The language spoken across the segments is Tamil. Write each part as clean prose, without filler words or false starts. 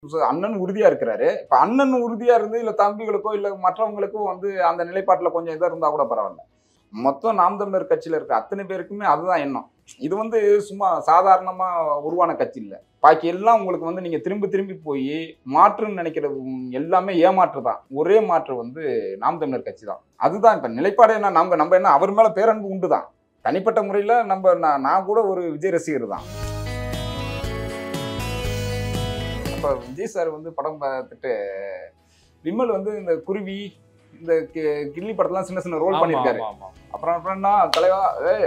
அண்ணன் உறுதியா இருக்கிறாரு. இப்ப அண்ணன் உறுதியா இருந்து இல்ல தம்பிகளுக்கோ இல்ல மற்றவங்களுக்கோ வந்து அந்த நிலைப்பாட்டுல கொஞ்சம் இதா இருந்தா கூட பரவாயில்ல. மொத்தம் நாம் தமிழர் கட்சியில இருக்க அத்தனை பேருக்குமே அதுதான் எண்ணம். இது வந்து சும்மா சாதாரணமா உருவான கட்சி இல்ல. பாக்கி எல்லாம் உங்களுக்கு வந்து நீங்க திரும்பி திரும்பி போய் மாற்றுன்னு நினைக்கிறது எல்லாமே ஏமாற்று தான். ஒரே மாற்று வந்து நாம் தமிழர் கட்சி தான். அதுதான் இப்ப நிலைப்பாடு என்ன நம்ம என்ன அவர் மேல பேரன்பு உண்டு தான். தனிப்பட்ட முறையில நான் கூட ஒரு விஜய் ரசிகர் தான். அப்ப விஜய் சார் வந்து படம் பார்த்துட்டு விமல் வந்து இந்த குருவி இந்த கில்லி படத்தெல்லாம் சின்ன சின்ன ரோல் பண்ணியிருக்காரு. அப்புறம் என்ன தலைவா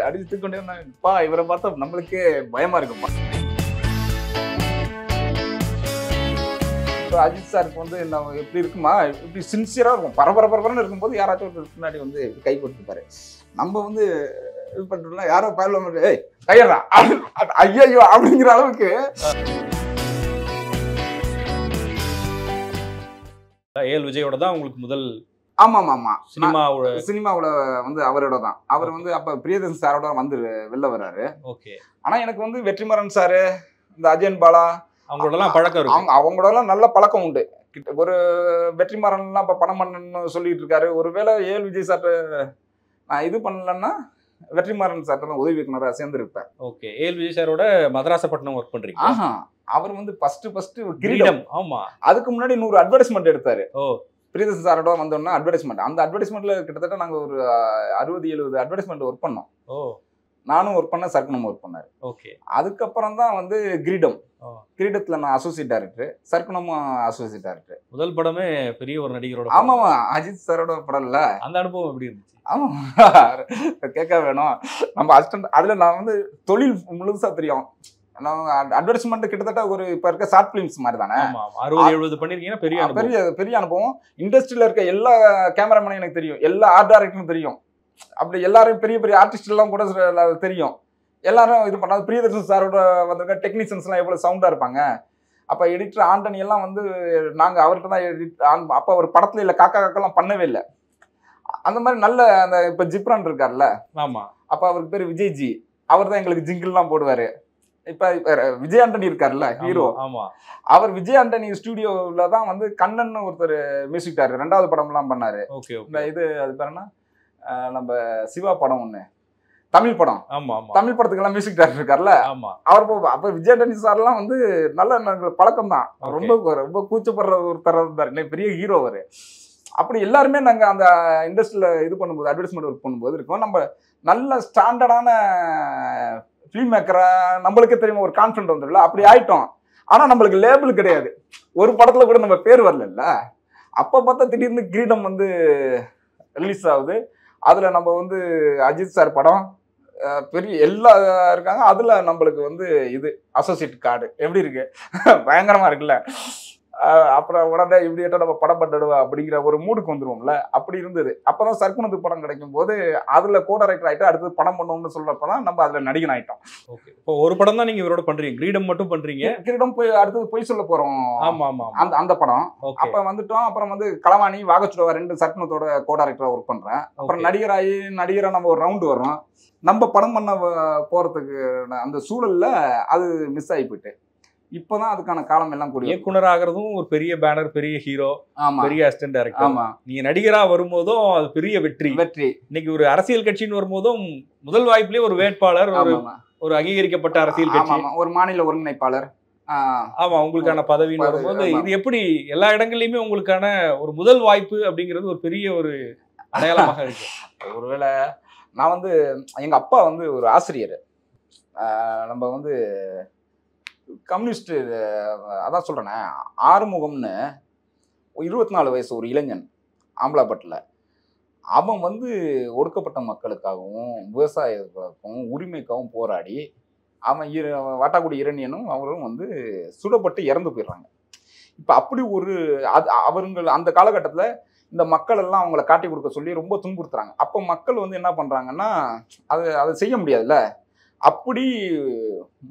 அடிச்சு தூக்கொண்டேப்பா இவரை பார்த்தா நம்மளுக்கே பயமா இருக்குப்பா. அஜித் சாருக்கு வந்து எப்படி இருக்குமா இப்படி சின்சியரா இருக்கும். பரபரன்னு இருக்கும்போது யாராச்சும் முன்னாடி வந்து கை கொடுத்துப்பாரு. நம்ம வந்து இது பண்றோம்னா யாரோ பயல கையறா ஐயோ அப்படிங்கிற அளவுக்கு ஏஎல் விஜயோட தான் உங்களுக்கு முதல் ஆமா சினிமாவோட வந்து அவரோட தான். அவர் வந்து அப்ப பிரியதர்ஷன் சாரோட வந்து வெளில வர்றாரு. ஓகே. ஆனா எனக்கு வந்து வெற்றிமாறன் சாரு இந்த அஜயன் பாலா அவங்களோடலாம் பழக்கம் இருக்கு. அவங்களோடலாம் நல்ல பழக்கம் உண்டு. ஒரு வெற்றிமாறன்லாம் இப்ப படம் பண்ணணும்னு சொல்லிட்டு இருக்காரு. ஒருவேளை ஏஎல் விஜய் சார் நான் இது பண்ணலன்னா வெற்றிமாறன் சார் தான் உதவி இயக்குனரா சேர்ந்துருப்பேன். ஓகே. ஏஎல் விஜய் சாரோட மதராசப்பட்டினம் ஒர்க் பண்றீங்க. அவர் வந்து ஃபர்ஸ்ட் கிரீடம். ஆமா. அதுக்கு முன்னாடி 100 அட்வர்டைஸ்மெண்ட் எடுத்தாரு. ஓ. பிரியதர்ஷன் சாரோட வந்தோம்னா அட்வர்டைஸ்மெண்ட். அந்த அட்வர்டைஸ்மெண்ட்ல கிட்டத்தட்ட நாங்க ஒரு 60-70 அட்வர்டைஸ்மெண்ட் ஒர்க் பண்ணோம். ஓ. நானும் ஒர்க் பண்ண சர்க்குணம் ஒர்க் பண்ணாரு. ஓகே. அதுக்கப்புறம் தான் வந்து கிரீடம். கிரீடத்துல நான் அசோசியேட் டைரக்டர், சர்க்குணமும் அசோசியேட் டைரக்டர். முதல் படமே பெரிய ஒரு நடிகரோட. ஆமா அஜித் சாரோட படம் இல்ல. அந்த அனுபவம் எப்படி இருந்துச்சு? ஆமா கேட்க வேணும். நம்ம அசிஸ்டன்ட் அதுல நான் வந்து தொழில் முழுசா தெரியும். அட்வர்டைஸ்மெண்ட் கிட்டத்தட்ட ஒரு இப்ப இருக்க ஷார்ட் பிலிம்ஸ் மாதிரி தானே. 60-70 பண்ணிருக்கீங்கன்னா பெரிய அனுபவம். இண்டஸ்ட்ரியில இருக்க எல்லா கேமராமேனும் எனக்கு தெரியும், எல்லா ஆர்ட் டைரக்டரும் தெரியும். அப்படி எல்லாரும் பெரிய ஆர்டிஸ்ட் எல்லாம் கூட தெரியும். எல்லாரும் இது பண்ணாது. பிரியதர்ஷன் சாரோட வந்திருக்க டெக்னீஷியன்ஸ் எல்லாம் எவ்வளவு சவுண்டா இருப்பாங்க. அப்ப எடிட்டர் ஆண்டனி எல்லாம் வந்து நாங்க அவர்கிட்ட தான் எடிட். அப்ப அவர் படத்துல இல்ல காக்காக்கெல்லாம் பண்ணவே இல்லை. அந்த மாதிரி நல்ல அந்த இப்ப ஜிப்ரான் இருக்காருல்ல. ஆமா. அப்ப அவருக்கு பேரு விஜய்ஜி. அவர் தான் எங்களுக்கு ஜிங்கிள் எல்லாம் போடுவாரு. இப்ப விஜய் ஆண்டனி இருக்காருல்ல ஹீரோ. அவர் விஜய் ஆண்டனி ஸ்டுடியோல தான் வந்து கண்ணன் ஒருத்தர் மியூசிக் டைரக்டர் 2வது படம் எல்லாம் பண்ணாரு. இந்த இது அது பேர் என்ன நம்ம சிவா படம் ஒண்ணு தமிழ் படம். தமிழ் படத்துக்கு எல்லாம் மியூசிக் டைரக்டர் இருக்காருல்ல. அவர் அப்ப விஜய் ஆண்டனி சார் எல்லாம் வந்து நல்ல பழக்கம் தான். ரொம்ப கூச்சப்படுற ஒருத்தர் இருந்தாரு. பெரிய ஹீரோ அவரு. அப்படி எல்லாருமே நாங்க அந்த இண்டஸ்ட்ரியில இது பண்ணும்போது அட்வர்டைஸ்மெண்ட் ஒர்க் பண்ணும்போது இருக்கோம். நம்ம நல்ல ஸ்டாண்டர்டான ஃபிலிம் மேக்கரா நம்மளுக்கே தெரியும் ஒரு கான்ஃபிடன்ட் வந்துடல. அப்படி ஆயிட்டோம். ஆனா நம்மளுக்கு லேபிள் கிடையாது. ஒரு படத்துல கூட நம்ம பேர் வரல. அப்ப பார்த்தா திடீர்னு கிரீடம் வந்து ரிலீஸ் ஆகுது. அதுல நம்ம வந்து அஜித் சார் படம் பெரிய எல்லா இருக்காங்க. அதுல நம்மளுக்கு வந்து இது அசோசியேட் கார்டு எப்படி இருக்கு பயங்கரமா இருக்குல்ல. அப்புறம் உடனே இப்படியே நம்ம படம் பண்ணிடுவா அப்படிங்கிற ஒரு மூடுக்கு வந்துருவோம்ல. அப்படி இருந்தது. அப்பதான் சர்க்குணத்துக்கு படம் கிடைக்கும் போது அதுல கோ டைரக்டர் ஆயிட்டு அடுத்து படம் பண்ணணும்னு சொல்றப்பதான் நம்ம அதுல நடிகன் ஆயிட்டோம். இப்போ ஒரு படம் தான் நீங்க இவரோட பண்றீங்க, கிரீடம் மட்டும் பண்றீங்க. கிரீடம் போய் அடுத்தது போய் சொல்ல போறோம். அந்த படம் அப்ப வந்துட்டோம். அப்புறம் வந்து களவாணி வாகச்சுடவா 2 சர்க்குணத்தோட கோ டைரக்டரா ஒர்க் பண்றேன். அப்புறம் நடிகரா நம்ம ஒரு ரவுண்டு வர்றோம். நம்ம படம் பண்ண போறதுக்கு அந்த சூழல்ல அது மிஸ் ஆகி போயிட்டு இப்பதான் அதுக்கான காலம் எல்லாம் கூடிய இயக்குனர் ஆகிறதும் ஒரு பெரிய பேனர், பெரிய ஹீரோ, பெரிய அசிஸ்டன்ட் டைரக்டர். நீங்க நடிகரா வரும்போதும் அது பெரிய வெற்றி. இன்னைக்கு ஒரு அரசியல் கட்சின்னு வரும்போதும் முதல் வாய்ப்புலயே ஒரு வேட்பாளர், ஒரு அங்கீகரிக்கப்பட்ட அரசியல் கட்சி, ஒரு மாநில ஒருங்கிணைப்பாளர். ஆமா, உங்களுக்கான பதவின்னு வரும்போது இது எப்படி எல்லா இடங்கள்லயுமே உங்களுக்கான ஒரு முதல் வாய்ப்பு அப்படிங்கிறது ஒரு பெரிய ஒரு அடையாளமாக இருக்கு. ஒருவேளை நான் வந்து எங்க அப்பா வந்து ஒரு ஆசிரியர். நம்ம வந்து கம்யூனிஸ்ட் அதான் சொல்றேனே ஆறுமுகம்னு 24 வயசு ஒரு இளைஞன் ஆம்பலாப்பட்டில். அவன் வந்து ஒடுக்கப்பட்ட மக்களுக்காகவும் விவசாயத்துக்காகவும் உரிமைக்காகவும் போராடி அவன் வாட்டாக்குடி இரணியனும் அவரும் வந்து சுடப்பட்டு இறந்து போயிடுறாங்க. இப்போ அப்படி ஒரு அவர்கள் அந்த காலகட்டத்தில் இந்த மக்கள் எல்லாம் அவங்கள காட்டி கொடுக்க சொல்லி ரொம்ப துன்புறுத்துறாங்க. அப்போ மக்கள் வந்து என்ன பண்றாங்கன்னா அதை செய்ய முடியாதுல்ல. அப்படி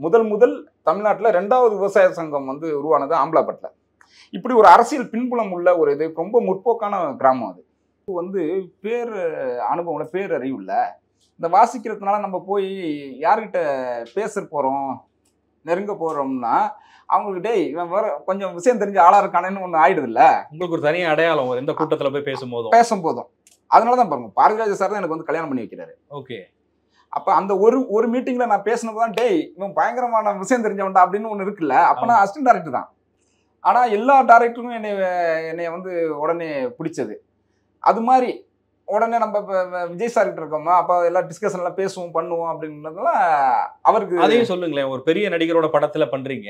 முதல் தமிழ்நாட்டில் 2வது விவசாய சங்கம் வந்து உருவானது ஆம்பலாப்பட்டில். இப்படி ஒரு அரசியல் பின்புலம் உள்ள ஒரு இது ரொம்ப முற்போக்கான கிராமம். அது வந்து அனுபவம்ல பேரறிவு இல்லை. இந்த வாசிக்கிறதுனால நம்ம போய் யார்கிட்ட பேச போறோம் நெருங்க போறோம்னா அவங்களுக்கு டேய் இவன் வேற கொஞ்சம் விஷயம் தெரிஞ்ச ஆளா இருக்கானேன்னு ஒண்ணு ஆயிடுது இல்ல. உங்களுக்கு ஒரு தனி அடையாளம் எந்த கூட்டத்துல போய் பேசும்போதும் அதனாலதான் பாருங்க பாரதிராஜா சார் தான் எனக்கு வந்து கல்யாணம் பண்ணி வைக்கிறாரு. ஓகே. அப்ப அந்த ஒரு மீட்டிங்ல நான் பேசினதுதான் டேய் இவன் பயங்கரமான விஷயம் தெரிஞ்சவன்டா அப்படின்னு ஒண்ணு இருக்குல்ல. அப்ப நான் அசிஸ்டன்ட் டைரக்டர் தான். ஆனா எல்லா டைரக்டரும் என்னைய வந்து உடனே பிடிச்சது. அது மாதிரி உடனே நம்ம விஜய் சார் கிட்ட இருக்கோமா அப்ப எல்லாம் டிஸ்கஷன் எல்லாம் பேசுவோம் பண்ணுவோம் அப்படின்றதுலாம் அவருக்கு. அதையும் சொல்லுங்களேன், ஒரு பெரிய நடிகரோட படத்துல பண்றீங்க,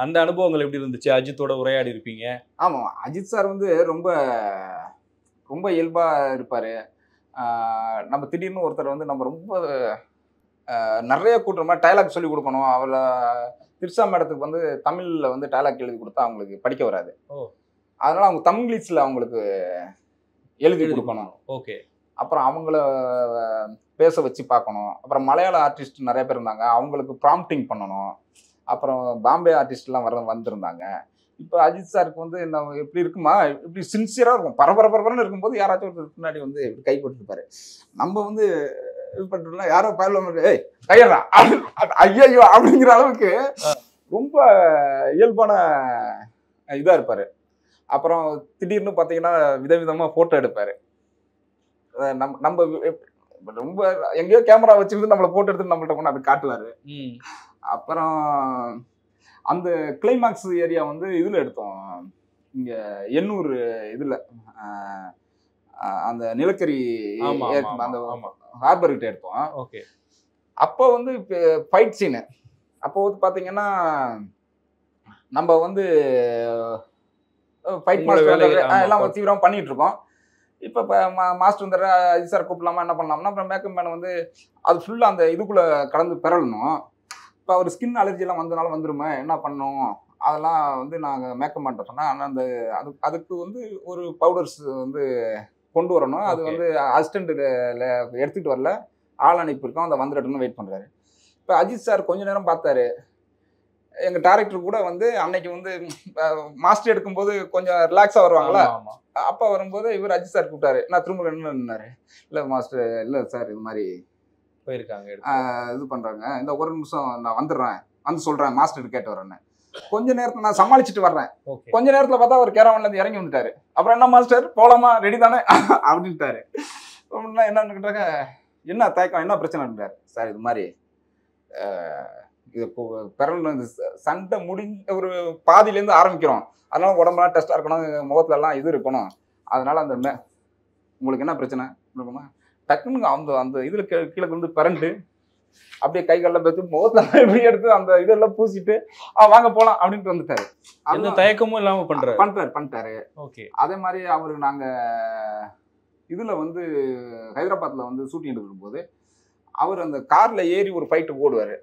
அந்த அனுபவங்கள் எப்படி இருந்துச்சு? அஜித்தோட உரையாடி இருப்பீங்க. ஆமா, அஜித் சார் வந்து ரொம்ப ரொம்ப இயல்பா இருப்பாரு. நம்ம திடீர்னு ஒருத்தர் வந்து நம்ம ரொம்ப நிறைய கூட்டுற மாதிரி டைலாக் சொல்லி கொடுக்கணும். அவளை திரிஷா மேடத்துக்கு வந்து தமிழ்ல வந்து டைலாக் எழுதி கொடுத்தா அவங்களுக்கு படிக்க வராது. அதனால அவங்க தமிழ்ல அவங்களுக்கு எழுதி கொடுக்கணும். ஓகே. அப்புறம் அவங்கள பேச வச்சு பார்க்கணும். அப்புறம் மலையாள ஆர்டிஸ்ட் நிறைய பேர் இருந்தாங்க, அவங்களுக்கு ப்ராம்ப்டிங் பண்ணணும். அப்புறம் பாம்பே ஆர்டிஸ்ட்லாம் வந்திருந்தாங்க. இப்போ அஜித் சாருக்கு வந்து நம்ம எப்படி இருக்குமா, இப்படி சின்சியராக இருக்கும், பரபரன்னு இருக்கும்போது யாராச்சும் ஒரு பின்னாடி வந்து இப்படி கை கொடுத்துருப்பாரு. நம்ம வந்து இது பண்ணுறோம்னா யாரோ பயில ஏய் கையறா ஐயோ அப்படிங்கிற அளவுக்கு ரொம்ப இயல்பான இதாக இருப்பார். அப்புறம் திடீர்னு பார்த்தீங்கன்னா விதவிதமாக ஃபோட்டோ எடுப்பார். நம்ம ரொம்ப எங்கேயோ கேமரா வச்சுருந்து நம்மளை ஃபோட்டோ எடுத்து நம்மள்ட்ட கொண்டு அதை காட்டுவார். அப்புறம் அந்த கிளைமாக்ஸ் ஏரியா வந்து இதில் எடுத்தோம், இங்கே எண்ணூர் இதில் அந்த நிலக்கரி அந்த ஹார்பர்கிட்ட எடுத்தோம். ஓகே. அப்போ வந்து ஃபைட் சீனு அப்போ வந்து பார்த்தீங்கன்னா நம்ம வந்து ஃபைட் மாஸ்டர் எல்லாம் தீவிரமாக பண்ணிட்டு இருக்கோம். இப்போ மாஸ்டர் வந்து அஜித் சார் கூப்பிடலாமா என்ன பண்ணலாம்னா அப்புறம் மேக்கப் மேன் வந்து அது ஃபுல்லாக அந்த இதுக்குள்ளே கலந்து பெறணும். இப்போ அவர் ஸ்கின் அலர்ஜிலாம் வந்தனால வந்துருமே என்ன பண்ணணும் அதெல்லாம் வந்து நாங்கள் மேக்கப் மேன்ட்ட சொன்னேன். ஆனால் அந்த அதுக்கு வந்து ஒரு பவுடர்ஸ் வந்து கொண்டு வரணும். அது வந்து அசிஸ்டண்ட்டில் எடுத்துகிட்டு வரல, ஆள் அனுப்பியிருக்கோம், அதை வந்துடட்டும்னு வெயிட் பண்ணுறாரு. இப்போ அஜித் சார் கொஞ்ச நேரம் பார்த்தாரு. எங்கள் டேரக்டர் கூட வந்து அன்னைக்கு வந்து மாஸ்டர் எடுக்கும்போது கொஞ்சம் ரிலாக்ஸாக வருவாங்களா, அப்போ வரும்போது இவர் அஜித் சார் கூப்பிட்டாரு. நான் திரும்ப என்னன்னாரு, இல்லை மாஸ்டர் இல்லை சார் இது மாதிரி போயிருக்காங்க இது பண்ணுறாங்க, இந்த ஒரு நிமிஷம் நான் வந்துடுறேன் வந்து சொல்கிறேன் மாஸ்டர் கேட்டு வரேன்னு. கொஞ்ச நேரத்தில் நான் சமாளிச்சுட்டு வர்றேன். கொஞ்ச நேரத்தில் பார்த்தா அவர் கேரவன்லேருந்து இறங்கி வந்துட்டாரு. அப்புறம் என்ன மாஸ்டர் போகலாமா ரெடி தானே அப்படின்ட்டாரு. என்னன்னு கேட்டாங்க, என்ன தயக்கம் என்ன பிரச்சனை இருந்தார் சார், இது மாதிரி இது பிறல் சண்டை முடிஞ்ச ஒரு பாதியிலேருந்து ஆரம்பிக்கிறோம், அதனால உடம்புலாம் டெஸ்ட்டாக இருக்கணும், முகத்துலலாம் இது இருக்கணும், அதனால அந்த உங்களுக்கு என்ன பிரச்சனை இருக்குமா டக்குன்னு அந்த இதில் கீழே வந்து பிறண்டு அப்படியே கைகள்லாம் பேசி முகத்துல எப்படி எடுத்து அந்த இதெல்லாம் பூசிட்டு வாங்க போகலாம் அப்படின்ட்டு வந்துட்டாரு. அந்த தயக்கமும் இல்லாமல் பண்ணிட்டாரு. ஓகே. அதே மாதிரி அவரு நாங்கள் இதில் வந்து ஹைதராபாத்தில் வந்து ஷூட்டிங் எடுக்கும்போது அவர் அந்த காரில் ஏறி ஒரு ஃபைட்டு ஓடுவார்.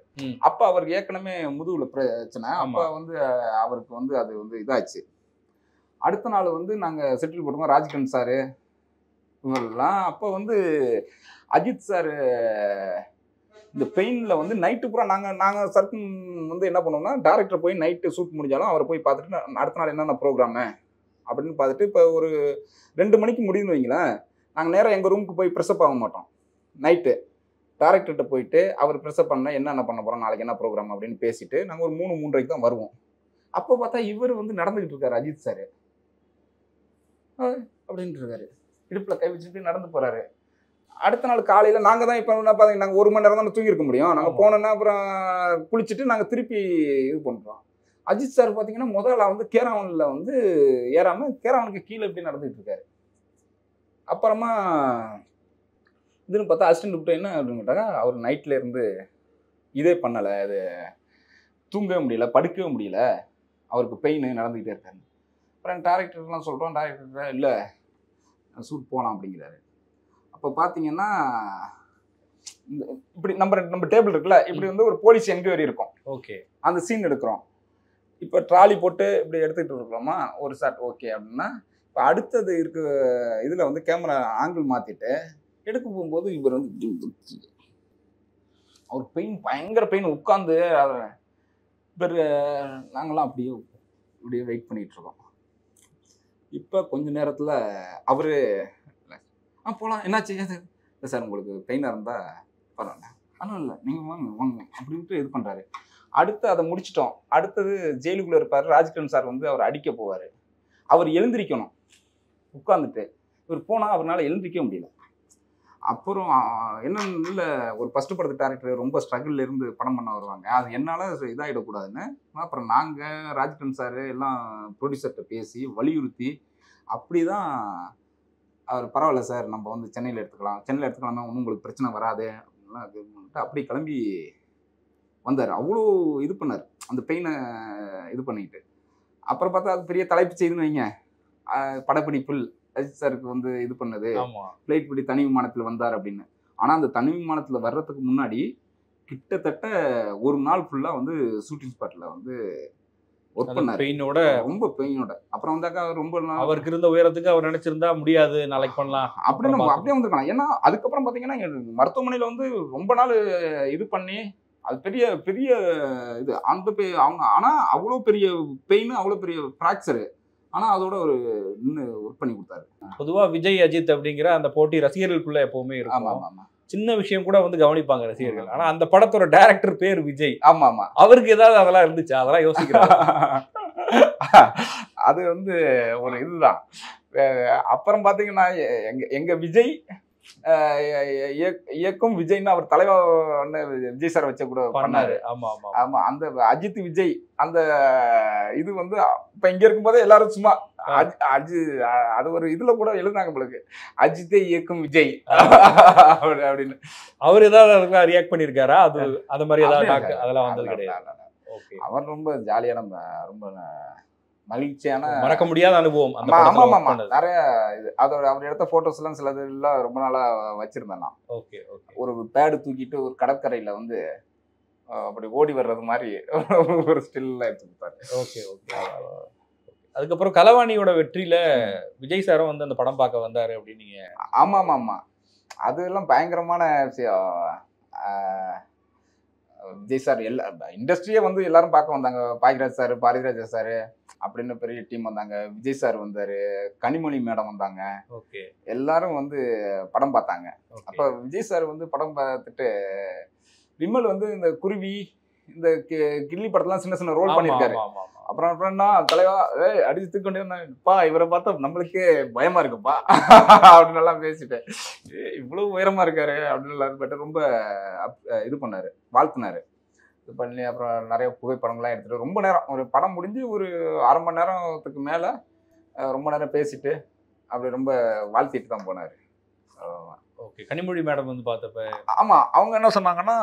அப்போ அவருக்கு ஏற்கனவே முதுகில் பிரச்சனை. அப்போ வந்து அவருக்கு வந்து அது வந்து இதாச்சு. அடுத்த நாள் வந்து நாங்கள் செட்டில் போட்டுருக்கோம் ராஜ்கன் சாரு இவரெல்லாம். அப்போ வந்து அஜித் சார் இந்த பெயினில் வந்து நைட்டு பூரா நாங்கள் சர்க்கிள் வந்து என்ன பண்ணுவோம்னா டேரக்டர் போய் நைட்டு ஷூட் முடிஞ்சாலும் அவரை போய் பார்த்துட்டு அடுத்த நாள் என்னென்ன ப்ரோக்ராமு அப்படின்னு பார்த்துட்டு இப்போ ஒரு 2 மணிக்கு முடியும்னு வைங்களேன், நாங்கள் நேராக எங்கள் ரூமுக்கு போய் ப்ரெஸ்அப் ஆக மாட்டோம். நைட்டு டேரக்டர்கிட்ட போயிட்டு அவர் ப்ரெஸ்அப் பண்ண என்னென்ன பண்ண போகிறோம் நாளைக்கு என்ன ப்ரோக்ராம் அப்படின்னு பேசிட்டு நாங்கள் ஒரு 3-3:30 தான் வருவோம். அப்போ பார்த்தா இவர் வந்து நடந்துக்கிட்டு இருக்காரு அஜித் சார் அப்படின்ட்டு இருக்காரு, இடுப்பில் கை வச்சுட்டு நடந்து போகிறாரு. அடுத்த நாள் காலையில் நாங்கள் தான் இப்போ என்ன பார்த்தீங்கன்னா நாங்கள் 1 மணி நேரம் தான் தூங்கியிருக்க முடியும். நாங்கள் போனோன்னா அப்புறம் குளிச்சுட்டு நாங்கள் திருப்பி இது பண்ணுறோம். அஜித் சார் பார்த்தீங்கன்னா முதல்ல வந்து கேரவனில் வந்து ஏறாமல் கேரவனுக்கு கீழே இப்படி நடந்துகிட்டு இருக்காரு. அப்புறமா இதுன்னு பார்த்தா அசிஸ்டன்ட் விட்டு என்ன அப்படின்னு கேட்டாங்க, அவர் நைட்டில் இருந்து இதே பண்ணலை, அது தூங்கவே முடியல படுக்கவே முடியல, அவருக்கு பெயின் நடந்துக்கிட்டே இருக்காரு. அப்புறம் டேரக்டர்லாம் சொல்கிறோம், டேரக்டர் இல்லை ஷூட் போகலாம் அப்படிங்கிறாரு. அப்போ பார்த்தீங்கன்னா இந்த இப்படி நம்ம டேபிள் இருக்குல்ல, இப்படி வந்து ஒரு போலீஸ் என்கொயரி இருக்கும். ஓகே. அந்த சீன் எடுக்கிறோம். இப்போ ட்ராலி போட்டு இப்படி எடுத்துக்கிட்டு இருக்கிறோமா ஒரு ஷாட் ஓகே அப்படின்னா, இப்போ அடுத்தது இருக்க இதில் வந்து கேமரா ஆங்கிள் மாற்றிட்டு எடுக்க போகும்போது இவர் வந்து அவர் பெயின் பயங்கர பெயின் உட்காந்து இவர் நாங்களாம் அப்படியே வெயிட் பண்ணிகிட்டு இருக்கோம். இப்போ கொஞ்ச நேரத்தில் அவர் போகலாம் என்னாச்சு இல்லை சார் உங்களுக்கு பெயினாக இருந்தால் பரவாயில்ல, ஆனால் இல்லை நீங்கள் வாங்க அப்படின்ட்டு இது பண்ணுறாரு. அடுத்து அதை முடிச்சிட்டோம். அடுத்தது ஜெயிலுக்குள்ள இருப்பாரு. ராஜ்கிரண் சார் வந்து அவர் அடிக்க போவாரு. அவர் எழுந்திரிக்கணும் உட்கார்ந்துட்டு. இவர் போனா அவரால் எழுந்திரிக்க முடியல. அப்புறம் என்னன்னு இல்லை, ஒரு ஃபர்ஸ்ட் படத்து டேரக்டர் ரொம்ப ஸ்ட்ரகிள் இருந்து படம் பண்ண வருவாங்க. அது என்னால் இதாகிடக்கூடாதுன்னு அப்புறம் நாங்கள் ராஜ்கிரண் சார் எல்லாம் ப்ரொடியூசர்கிட்ட பேசி வலியுறுத்தி அப்படி தான் அவர் பரவாயில்ல சார் நம்ம வந்து சென்னையில் எடுத்துக்கலாமே ஒன்றும் உங்களுக்கு பிரச்சனை வராது அப்படின்லாம் அப்படி கிளம்பி வந்தார். அவ்வளோ இது பண்ணார் அந்த பெயினை இது பண்ணிக்கிட்டு. அப்புறம் பார்த்தா அது பெரிய தலைப்பு செய்துன்னு வைங்க, படப்பிடிப்பில் அஜித் சாருக்கு வந்து இது பண்ணது, ஃப்ளைட் பிடி தனி விமானத்தில் வந்தார் அப்படின்னு. ஆனால் அந்த தனி விமானத்தில் வர்றதுக்கு முன்னாடி கிட்டத்தட்ட ஒரு நாள் ஃபுல்லாக வந்து ஷூட்டிங் ஸ்பாட்டில் வந்து ஒர்க் பண்ணார், பெயினோட, ரொம்ப பெயினோட. அப்புறம் வந்தாக்கா ரொம்ப அவருக்கு இருந்த உயரத்துக்கு அவர் நினைச்சிருந்தா முடியாது, நாளைக்கு பண்ணலாம் அப்படின்னு அப்படியே வந்துருக்கலாம். ஏன்னா அதுக்கப்புறம் பார்த்தீங்கன்னா மருத்துவமனையில் வந்து ரொம்ப நாள் இது பண்ணி அது பெரிய பெரிய இது அந்த அவங்க. ஆனால் அவ்வளோ பெரிய பெயின், அவ்வளோ பெரிய ஃப்ராக்சரு, ஆனால் அதோட ஒரு இன்னும் ஒர்க் பண்ணி கொடுத்தாரு. பொதுவாக விஜய் அஜித் அப்படிங்கிற அந்த போட்டி ரசிகர்களுக்குள்ள எப்பவுமே இருக்கும். ஆமாம் ஆமாம், சின்ன விஷயம் கூட வந்து கவனிப்பாங்க ரசிகர்கள். ஆனா அந்த படத்தோட டைரக்டர் பேர் விஜய். ஆமா ஆமா, அவருக்கு ஏதாவது அதெல்லாம் இருந்துச்சு? அதெல்லாம் யோசிக்கிறாங்க. அது வந்து ஒரு இதுதான். அப்புறம் பாத்தீங்கன்னா எங்க விஜய் இயக்கும் விஜய்னு அவர் தலைவர் விஜய் சார் வச்ச கூட பண்ணாரு. ஆமா ஆமா ஆமா, அந்த அஜித் விஜய் அந்த இது வந்து இப்ப இங்க இருக்கும் போதே எல்லாரும் சும்மா அது ஒரு இதுல கூட எழுதுனாங்க உங்களுக்கு, அஜித்தை இயக்கும் விஜய் அப்படின்னு. அவர் ஏதாவது ரியாக்ட் பண்ணிருக்காரா? அது அந்த மாதிரி ஏதாவது அதெல்லாம் வந்தது கிடையாது. அவர் ரொம்ப ஜாலியான, ரொம்ப மகிழ்ச்சியான, மறக்க முடியாத அனுபவம். ஆமா ஆமா, நிறைய இது அதோட அவர் எடுத்த போட்டோஸ் எல்லாம் சிலது எல்லாம் ரொம்ப நாளா வச்சிருந்தேன் நான். ஒரு பேடு தூக்கிட்டு ஒரு கடற்கரையில வந்து அப்படி ஓடி வர்றது மாதிரி ஒரு ஸ்டில்ல எடுத்து கொடுத்தாரு. Okay okay. அதுக்கப்புறம் கலவாணியோட வெற்றியில விஜய் சாரும் வந்து அந்த படம் பார்க்க வந்தாரு அப்படின்னு நீங்க? ஆமா ஆமா ஆமா, அது எல்லாம் பயங்கரமான விஷயம். விஜய் சார் எல்லா இண்டஸ்ட்ரியே வந்து எல்லாரும் பார்க்க வந்தாங்க. பாக்யராஜ் சார், பாரதிராஜா சார் அப்படின்னு பெரிய டீம் வந்தாங்க. விஜய் சார் வந்தாரு, கனிமொழி மேடம் வந்தாங்க. எல்லாரும் வந்து படம் பார்த்தாங்க. அப்ப விஜய் சார் வந்து படம் பார்த்துட்டு விமல் வந்து இந்த குருவி, இந்த கில்லி படத்தெல்லாம் சின்ன சின்ன ரோல் பண்ணியிருக்காரு. அப்புறம் அப்புறம்னா தலைவா அடிச்சு தூக்கொண்டேப்பா, இவரை பார்த்தா நம்மளுக்கே பயமா இருக்குப்பா அப்படின்னு எல்லாம் பேசிட்டு, இவ்வளவு உயரமா இருக்காரு அப்படின்னு ரொம்ப இது பண்ணாரு, வாழ்த்துனாரு. இது பண்ணி அப்புறம் நிறைய புகைப்படங்கள்லாம் எடுத்துட்டு ரொம்ப நேரம், ஒரு படம் முடிஞ்சு ஒரு அரை மணி நேரத்துக்கு மேல ரொம்ப நேரம் பேசிட்டு அப்படி ரொம்ப வாழ்த்திட்டு தான் போனாரு. ஓகே. கனிமொழி மேடம் வந்து பார்த்தப்ப ஆமா, அவங்க என்ன சொன்னாங்கன்னா,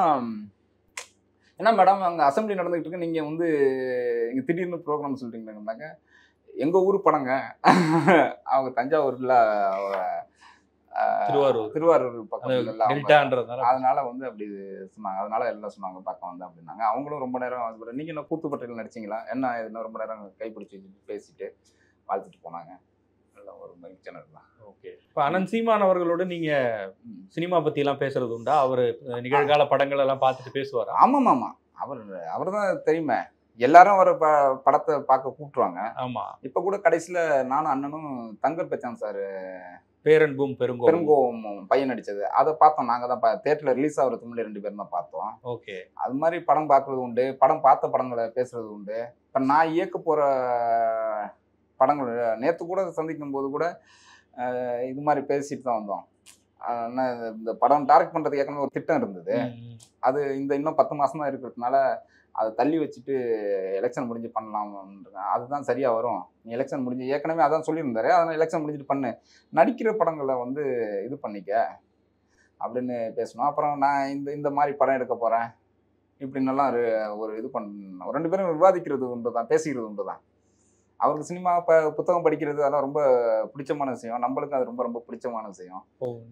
என்ன மேடம் அங்கே அசம்பிளி நடந்துகிட்டு இருக்கு, நீங்கள் வந்து இங்கே திடீர்னு ப்ரோக்ராம் சொல்லிட்டீங்கன்னாங்க. எங்கள் ஊர் படங்க, அவங்க தஞ்சாவூரில் திருவாரூர் பக்கம், அதனால வந்து அப்படி சொன்னாங்க. அதனால எல்லாம் சொன்னாங்க பார்க்க வந்தேன் அப்படின்னாங்க. அவங்களும் ரொம்ப நேரம் நீங்கள் என்ன கூத்துப்பட்டையில் நடிச்சிங்களா என்ன இதுன்னு ரொம்ப நேரம் கைப்பிடிச்சி பேசிட்டு வாழ்த்துட்டு போனாங்க. ஒரு மகிழ்ச்சியான தான். ஓகே. இப்போ அனந்த் சீமான் அவர்களோட நீங்க சினிமா பத்தி எல்லாம் பேசுறது உண்டா? அவர் நிகழ்கால படங்கள் எல்லாம் பார்த்துட்டு பேசுவார்? ஆமாம் ஆமாம், அவர் தான் தெரியுமே, எல்லாரும் அவர் படத்தை பார்க்க கூப்பிட்டுருவாங்க. ஆமா, இப்போ கூட கடைசியில் நானும் அண்ணனும் தங்கர் பச்சான் சார் பேரன்பும் பெருங்கோவும் பையன் நடிச்சது, அதை பார்த்தோம். நாங்கள் தான் தேட்டரில் ரிலீஸ் ஆகிறதுக்கு முன்னாடி 2 பேரும் தான் பார்த்தோம். ஓகே. அது மாதிரி படம் பார்க்குறது உண்டு, படம் பார்த்த படங்களை பேசுறது உண்டு. இப்போ நான் இயக்க போகிற படங்கள் நேற்று கூட சந்திக்கும் போது கூட இது மாதிரி பேசிட்டு தான் வந்தோம். இந்த படம் டைரக்ட் பண்ணுறதுக்கு ஏற்கனவே ஒரு திட்டம் இருந்தது. அது இன்னும் 10 மாதம் தான் இருக்கிறதுனால அதை தள்ளி வச்சுட்டு எலெக்ஷன் முடிஞ்சு பண்ணலாம்ன்றாங்க. அதுதான் சரியாக வரும், நீ எலெக்ஷன் முடிஞ்சு ஏற்கனவே அதான் சொல்லியிருந்தாரு, அதனால் எலெக்ஷன் முடிஞ்சுட்டு பண்ணு, நடிக்கிற படங்களை வந்து இது பண்ணிக்க அப்படின்னு பேசணும். அப்புறம் நான் இந்த மாதிரி படம் எடுக்க போகிறேன் இப்படின்னெல்லாம் ஒரு இது பண்ண 2 பேரும் விவாதிக்கிறது உண்டு தான், பேசிக்கிறது உண்டு தான். அவருக்கு சினிமா புத்தகம் படிக்கிறது அதெல்லாம் ரொம்ப பிடிச்சமான விஷயம், நம்மளுக்கும் அது ரொம்ப ரொம்ப பிடிச்சமான விஷயம்.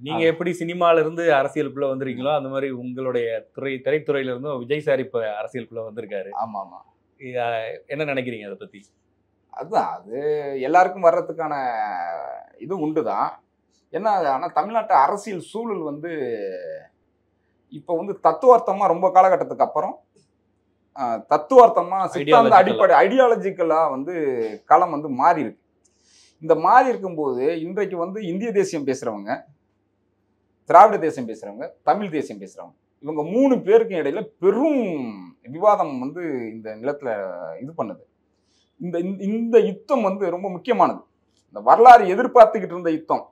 நீங்க எப்படி சினிமால இருந்து அரசியலுக்குள்ள வந்துருக்கீங்களோ அந்த மாதிரி உங்களுடைய திரைத்துறையில இருந்தும் விஜய் சார் இப்ப அரசியலுக்குள்ள வந்திருக்காரு. ஆமா ஆமா, என்ன நினைக்கிறீங்க அதை பத்தி? அதுதான், அது எல்லாருக்கும் வர்றதுக்கான இது உண்டுதான். என்ன, ஆனா தமிழ்நாட்டு அரசியல் சூழல் வந்து இப்போ வந்து தத்துவார்த்தமா ரொம்ப காலகட்டத்துக்கு அப்புறம் தத்துவார்த்தமா சித்தாந்த அடிப்படை ஐடியாலஜிக்கலா வந்து களம் வந்து மாறி இருக்கு. இந்த மாறி இருக்கும்போது இன்றைக்கு வந்து இந்திய தேசியம் பேசுறவங்க, திராவிட தேசியம் பேசுறவங்க, தமிழ் தேசியம் பேசுறவங்க இவங்க 3 பேருக்கும் இடையில பெரும் விவாதம் வந்து இந்த நிலத்துல இது பண்ணுது. இந்த இந்த யுத்தம் வந்து ரொம்ப முக்கியமானது. இந்த வரலாறு எதிர்பார்த்துக்கிட்டு இருந்த யுத்தம்.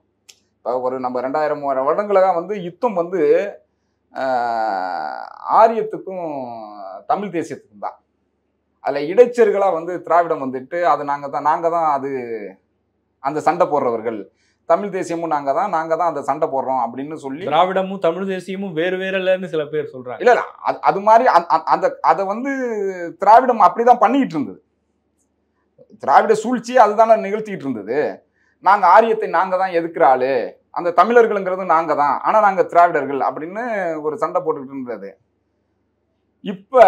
ஒரு நம்ம 2000 வருடங்களாக வந்து யுத்தம் வந்து ஆரியத்துக்கும் தமிழ் தேசியத்துக்கும் தான். அதுல இடைச்சர்களா வந்து திராவிடம் வந்துட்டு அது நாங்க தான் அது அந்த சண்டை போடுறவர்கள், தமிழ் தேசியமும் நாங்க தான் அந்த சண்டை போடுறோம் அப்படின்னு சொல்லி திராவிடமும் தமிழ் தேசியமும் வேறு வேற இல்லைன்னு சில பேர் சொல்றாங்க. இல்ல அது மாதிரி அதை வந்து திராவிடம் அப்படிதான் பண்ணிட்டு இருந்தது. திராவிட சூழ்ச்சியை அதுதானே நிகழ்த்திட்டு இருந்தது. நாங்க ஆரியத்தை நாங்க தான் எதிர்க்கிற ஆளு, அந்த தமிழர்களுங்கிறது நாங்க தான், ஆனா நாங்க திராவிடர்கள் அப்படின்னு ஒரு சண்டை போட்டுக்கிட்டு இருந்தது. இப்ப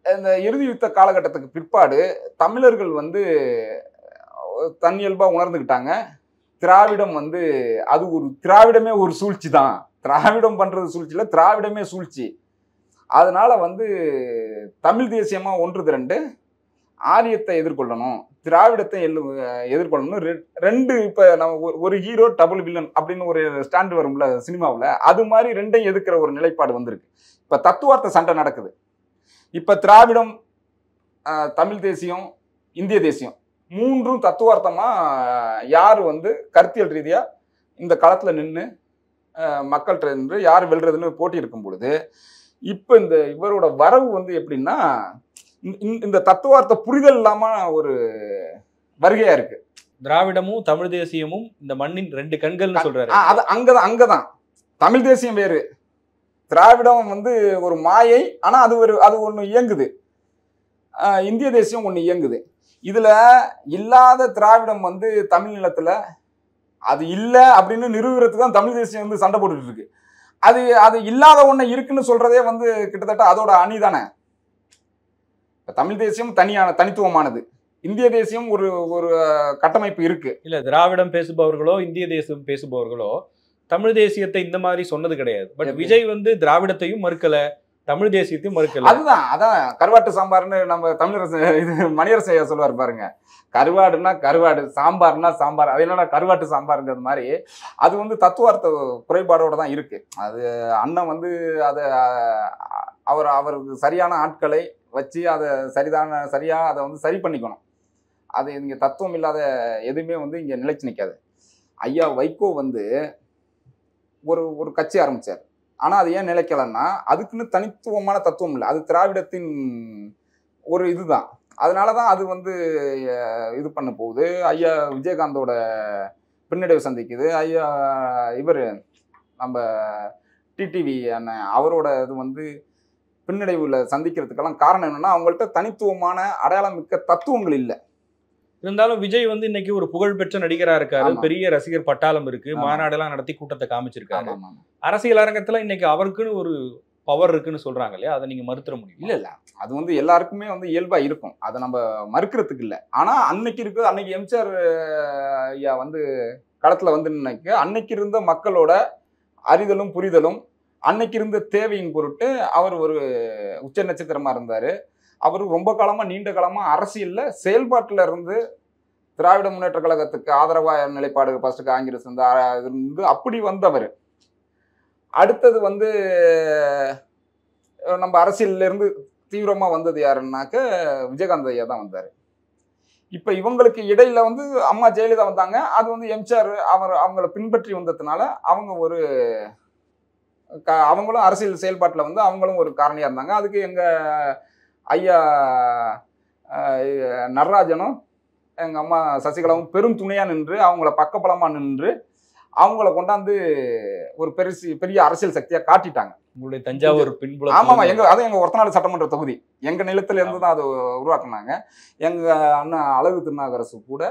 இந்த இறுதி யுத்த காலகட்டத்துக்கு பிற்பாடு தமிழர்கள் வந்து தன்னியல்பா உணர்ந்துக்கிட்டாங்க. திராவிடம் வந்து அது ஒரு திராவிடமே ஒரு சூழ்ச்சி தான், திராவிடம் பண்றது சூழ்ச்சி இல்லை, திராவிடமே சூழ்ச்சி. அதனால வந்து தமிழ் தேசியமா ஒன்று திரண்டு ஆரியத்தை எதிர்கொள்ளணும், திராவிடத்தை எதிர்கொள்ளணும். ரெண்டு இப்ப நம்ம ஒரு ஹீரோ டபுள் வில்லன் அப்படின்னு ஒரு ஸ்டாண்ட் வரும்ல சினிமாவில், அது மாதிரி ரெண்டையும் எதிர்க்கிற ஒரு நிலைப்பாடு வந்திருக்கு. இப்ப தத்துவார்த்த சண்டை நடக்குது. இப்ப திராவிடம், தமிழ் தேசியம், இந்திய தேசியம் மூன்றும் தத்துவார்த்தமா யார் வந்து கருத்தியல் ரீதியா இந்த களத்துல நின்று மக்கள்கிட்ட நின்று யார் வெல்றதுன்னு போட்டி இருக்கும் பொழுது, இப்ப இந்த இவரோட வரவு வந்து எப்படின்னா இந்த தத்துவார்த்த புரிதல் இல்லாம ஒரு வருகையா இருக்கு. திராவிடமும் தமிழ் தேசியமும் இந்த மண்ணின் 2 கண்கள்னு சொல்றாரு. அது அங்கதான் தமிழ் தேசியம் வேறு, திராவிடம் வந்து ஒரு மாயை, ஆனா அது ஒண்ணு இயங்குது. இந்திய தேசியம் ஒண்ணு இயங்குது. இதுல இல்லாத திராவிடம் வந்து தமிழ் நிலத்துல அது இல்ல அப்படின்னு நிறுவுறதுக்கு தான் தமிழ் தேசியம் வந்து சண்டை போட்டுட்டு இருக்கு. அது இல்லாத ஒண்ணு இருக்குன்னு சொல்றதே வந்து கிட்டத்தட்ட அதோட அணி தானே. தமிழ் தேசியம் தனித்துவமானது, இந்திய தேசியம் ஒரு ஒரு கட்டமைப்பு இருக்கு. இல்ல திராவிடம் பேசுபவர்களோ இந்திய தேசியம் பேசுபவர்களோ தமிழ் தேசியத்தை இந்த மாதிரி சொன்னது கிடையாது. பட் விஜய் வந்து திராவிடத்தையும் மறுக்கல, தமிழ் தேசியத்தையும் மறுக்கல. அதான் கருவாட்டு சாம்பார்னு நம்ம தமிழரசு இது மணியரசு ஐயா சொல்லுவார் பாருங்க. கருவாடுன்னா கருவாடு, சாம்பார்னா சாம்பார். அது என்னன்னா கருவாட்டு சாம்பாருங்கிறது மாதிரி அது வந்து தத்துவார்த்த குறைபாடோட தான் இருக்கு. அது அண்ணன் வந்து அதை அவருக்கு சரியான ஆட்களை வச்சு அதை சரியா அதை வந்து சரி பண்ணிக்கணும். அது இங்கே தத்துவம் இல்லாத எதுவுமே வந்து இங்கே நிலைச்சு நிற்காது. ஐயா வைகோ வந்து ஒரு கட்சி ஆரம்பிச்சார். ஆனால் அது ஏன் நிலைக்கலன்னா அதுக்குன்னு தனித்துவமான தத்துவம் இல்லை, அது திராவிடத்தின் ஒரு இதுதான். அதனால தான் அது வந்து இது பண்ண போகுது. ஐயா விஜயகாந்தோட பின்னடைவு சந்திக்குது. ஐயா இவர் நம்ம டிடிவி அண்ணன் அவரோட இது வந்து பின்னடைவுல சந்திக்கிறதுக்கெல்லாம் காரணம் என்னன்னா அவங்கள்ட்ட தனித்துவமான அடையாளம் மிக்க தத்துவங்கள் இல்லை. இருந்தாலும் விஜய் வந்து இன்னைக்கு ஒரு புகழ்பெற்ற நடிகரா இருக்காரு, பெரிய ரசிகர் பட்டாளம் இருக்கு, மாநாடெல்லாம் நடத்தி கூட்டத்தை காமிச்சிருக்காரு. அரசியல் அரங்கத்துல இன்னைக்கு அவருக்குன்னு ஒரு பவர் இருக்குன்னு சொல்றாங்க இல்லையா, அதை நீங்க மறுத்துற முடியும்? இல்ல அது வந்து எல்லாருக்குமே வந்து இயல்பா இருக்கும், அதை நம்ம மறுக்கிறதுக்கு இல்லை. ஆனா அன்னைக்கு எம்ஜிஆர் ஐயா வந்து களத்துல வந்து அன்னைக்கு இருந்த மக்களோட அறிதலும் புரிதலும் அன்னைக்கு இருந்த தேவையின் பொருட்டு அவர் ஒரு உச்ச நட்சத்திரமா இருந்தாரு. அவர் ரொம்ப காலமா நீண்ட காலமா அரசியல்ல செயல்பாட்டுல இருந்து திராவிட முன்னேற்ற கழகத்துக்கு ஆதரவா நிலைப்பாடு ஃபர்ஸ்ட் காங்கிரஸ் இருந்து அப்படி வந்தவர். அடுத்தது வந்து நம்ம அரசியல்ல இருந்து தீவிரமா வந்தது யாருன்னாக்க விஜயகாந்த் ஐயா தான் வந்தாரு. இப்ப இவங்களுக்கு இடையில வந்து அம்மா ஜெயலலிதா வந்தாங்க. அது வந்து எம்ஜிஆர் அவங்கள பின்பற்றி வந்ததுனால அவங்களும் அரசியல் செயல்பாட்டில் வந்து அவங்களும் ஒரு காரணியா இருந்தாங்க. அதுக்கு எங்க ஐயா நடராஜனும் எங்க அம்மா சசிகலாவும் பெரும் துணையா நின்று அவங்கள பக்கபலமா நின்று அவங்கள கொண்டாந்து ஒரு பெரிய அரசியல் சக்தியா காட்டிட்டாங்க. உங்களுடைய தஞ்சாவூர் பின்புலம். ஆமாமா, எங்க ஒரத்தநாடு சட்டமன்ற தொகுதி எங்க நிலத்துல இருந்து தான் அது உருவாக்குனாங்க. எங்க அண்ணன் அழகு திருநாகரசு கூட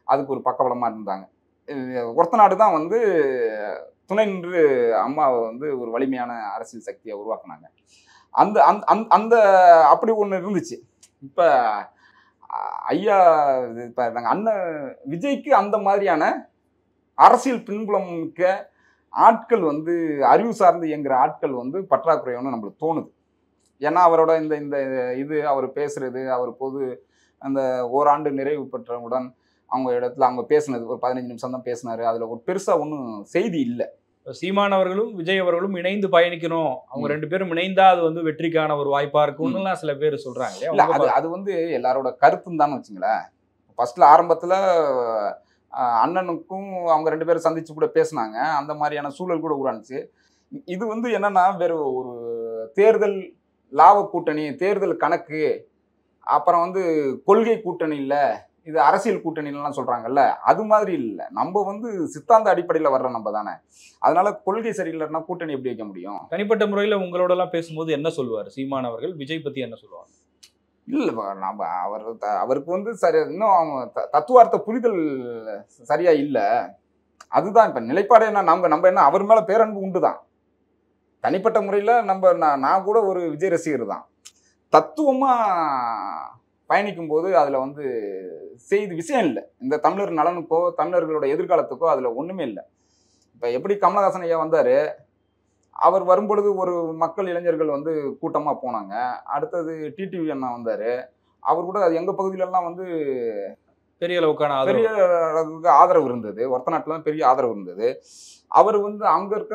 அதுக்கு ஒரு பக்கபலமா இருந்தாங்க. ஒரத்தநாடு தான் வந்து துணை நின்று அம்மாவை வந்து ஒரு வலிமையான அரசியல் சக்தியை உருவாக்குனாங்க. அந்த அந்த அப்படி ஒன்று இருந்துச்சு. இப்ப ஐயா இப்ப நாங்கள் அண்ணன் விஜய்க்கு அந்த மாதிரியான அரசியல் பின்புலம் மிக்க ஆட்கள் வந்து அறிவு சார்ந்து இயங்குற ஆட்கள் வந்து பற்றாக்குறைன்னு நம்மளுக்கு தோணுது. ஏன்னா அவரோட இந்த இது அவர் பேசுறது, அவர் பொது அந்த ஓராண்டு நிறைவு பெற்றவுடன் அவங்க இடத்துல அவங்க பேசுனது ஒரு 15 நிமிஷம் தான் பேசினாரு. அதில் ஒரு பெருசாக ஒன்றும் செய்தி இல்லை. சீமான் அவர்களும் விஜய் அவர்களும் இணைந்து பயணிக்கணும், அவங்க 2 பேரும் இணைந்தா அது வந்து வெற்றிக்கான ஒரு வாய்ப்பா இருக்கும்னுலாம் சில பேர் சொல்றாங்க இல்லையா? அது வந்து எல்லாரோட கருத்துன்னு தான் வச்சுங்களேன். ஃபர்ஸ்ட்ல ஆரம்பத்துல அண்ணனுக்கும் அவங்க 2 பேரும் சந்திச்சு கூட பேசினாங்க. அந்த மாதிரியான சூழல் கூட உருவானுச்சு. இது வந்து என்னன்னா வேற ஒரு தேர்தல் லாப கூட்டணி, தேர்தல் கணக்கு, அப்புறம் வந்து கொள்கை கூட்டணி இல்ல, இது அரசியல் கூட்டணிலாம் சொல்றாங்கல்ல, அது மாதிரி இல்ல. நம்ம வந்து சித்தாந்த அடிப்படையில் வர்ற நம்ம தானே. அதனால கொள்கை சரியில்லைன்னா கூட்டணி எப்படி வைக்க முடியும்? தனிப்பட்ட முறையில் உங்களோட எல்லாம் பேசும்போது என்ன சொல்லுவார் சீமான் அவர்கள்? விஜய் பத்தி என்ன சொல்லுவாங்க? இல்ல நம்ம அவருக்கு வந்து சரி, இன்னும் தத்துவார்த்த புரிதல் சரியா இல்ல. அதுதான் இப்ப நிலைப்பாடு. என்ன நம்ம என்ன அவர் மேல பேரன்பு உண்டுதான். தனிப்பட்ட முறையில நான் கூட ஒரு விஜய் ரசிகர் தான். தத்துவமா பயணிக்கும் போது அதுல வந்து செய்தி விஷயம் இல்லை. இந்த தமிழர் நலனுக்கோ தமிழர்களோட எதிர்காலத்துக்கோ அதுல ஒண்ணுமே இல்லை. இப்ப எப்படி கமலஹாசன் ஐயா வந்தாரு, அவர் வரும்பொழுது ஒரு மக்கள் இளைஞர்கள் வந்து கூட்டமா போனாங்க. அடுத்தது டிடிவி அண்ணா வந்தாரு, அவர் கூட எங்க பகுதியிலெல்லாம் வந்து பெரிய அளவுக்கு ஆதரவு இருந்தது. ஒருத்த நாட்டுல பெரிய ஆதரவு இருந்தது. அவர் வந்து அங்க இருக்க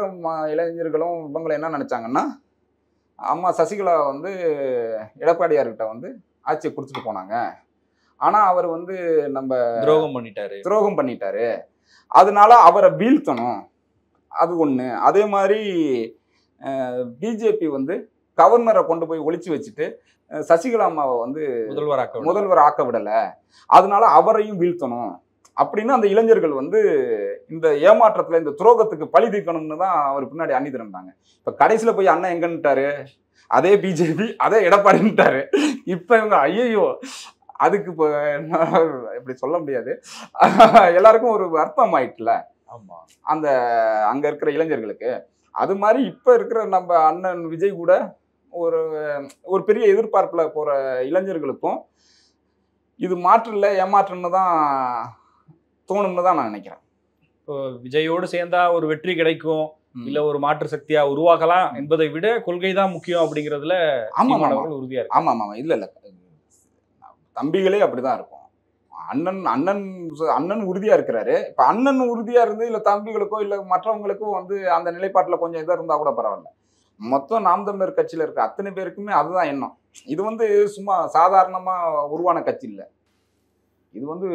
இளைஞர்களும் இவங்களை என்ன நினைச்சாங்கன்னா, அம்மா சசிகலா வந்து எடப்பாடியார்கிட்ட வந்து ஆட்சியை கொடுத்துட்டு போனாங்க. ஆனா அவர் வந்து நம்ம துரோகம் பண்ணிட்டாரு, அதனால அவரை வீழ்த்தணும், அது ஒண்ணு. அதே மாதிரி பிஜேபி வந்து கவர்னரை கொண்டு போய் ஒளிச்சு வச்சுட்டு சசிகலா அம்மாவை வந்து முதல்வர் ஆக்க விடல, அதனால அவரையும் வீழ்த்தணும் அப்படின்னு அந்த இளைஞர்கள் வந்து இந்த ஏமாற்றத்துல இந்த துரோகத்துக்கு பழி தீர்க்கணும்னு தான் அவர் பின்னாடி அணி திரண்டாங்க. இப்ப கடைசியில போய் அண்ணன் எங்கன்னுட்டாரு, அதே பிஜேபி, அதே எடப்பாடின்ட்டாரு. இப்ப இவங்க ஐயோ, அதுக்கு இப்போ எப்படி சொல்ல முடியாது, எல்லாருக்கும் ஒரு அர்த்தம் ஆயிட்டுல அந்த அங்க இருக்கிற இளைஞர்களுக்கு. அது மாதிரி இப்ப இருக்கிற நம்ம அண்ணன் விஜய் கூட ஒரு பெரிய எதிர்பார்ப்புல போற இளைஞர்களுக்கும் இது மாற்று இல்லை, ஏமாற்றம்னு தான் தோணும்னு தான் நான் நினைக்கிறேன். இப்போ விஜயோடு சேர்ந்தா ஒரு வெற்றி கிடைக்கும், இல்ல ஒரு மாற்று சக்தியா உருவாகலாம் என்பதை விட கொள்கை தான் முக்கியம் அப்படிங்கிறதுல உறுதியா இருக்கு. ஆமா ஆமா, இல்ல இல்ல, தம்பிகளே அப்படிதான் இருக்கும். அண்ணன் உறுதியா இருக்கிறாரு. இப்ப அண்ணன் உறுதியா இருந்து இல்ல தம்பிகளுக்கோ இல்ல மற்றவங்களுக்கோ வந்து அந்த நிலைப்பாட்டுல கொஞ்சம் இதா இருந்தா கூட பரவாயில்ல. மொத்தம் நாம் தமிழர் கட்சியில இருக்க அத்தனை பேருக்குமே அதுதான் எண்ணம். இது வந்து சும்மா சாதாரணமா உருவான கட்சி இல்லை. இது வந்து